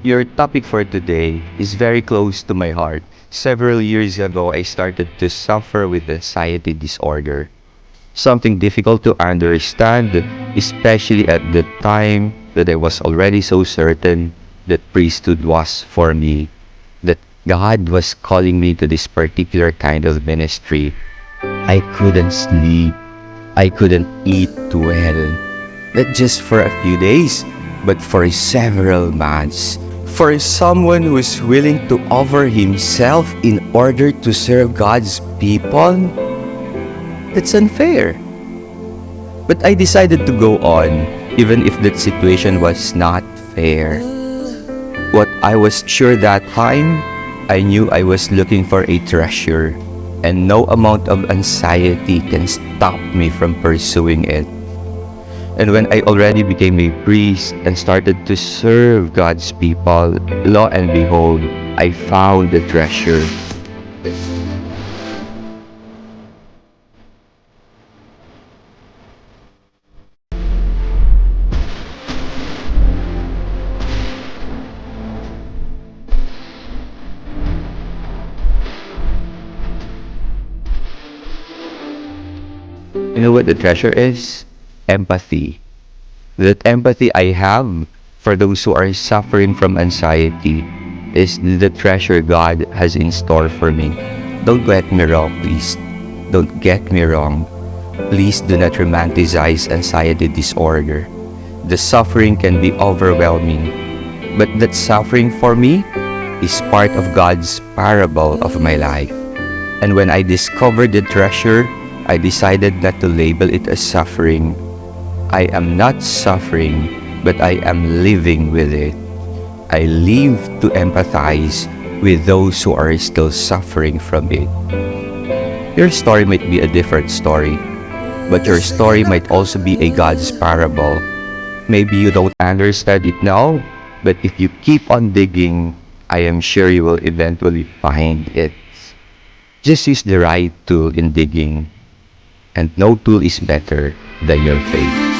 Your topic for today is very close to my heart. Several years ago, I started to suffer with anxiety disorder. Something difficult to understand, especially at the time that I was already so certain that priesthood was for me, that God was calling me to this particular kind of ministry. I couldn't sleep. I couldn't eat well. Not just for a few days, but for several months. For someone who is willing to offer himself in order to serve God's people, that's unfair. But I decided to go on, even if that situation was not fair. What I was sure that time, I knew I was looking for a treasure, and no amount of anxiety can stop me from pursuing it. And when I already became a priest and started to serve God's people, lo and behold, I found the treasure. You know what the treasure is? Empathy. That empathy I have for those who are suffering from anxiety is the treasure God has in store for me. Don't get me wrong, please. Don't get me wrong. Please do not romanticize anxiety disorder. The suffering can be overwhelming, but that suffering for me is part of God's parable of my life. And when I discovered the treasure, I decided not to label it as suffering. I am not suffering, but I am living with it. I live to empathize with those who are still suffering from it. Your story might be a different story, but your story might also be a God's parable. Maybe you don't understand it now, but if you keep on digging, I am sure you will eventually find it. Just use the right tool in digging, and no tool is better than your faith.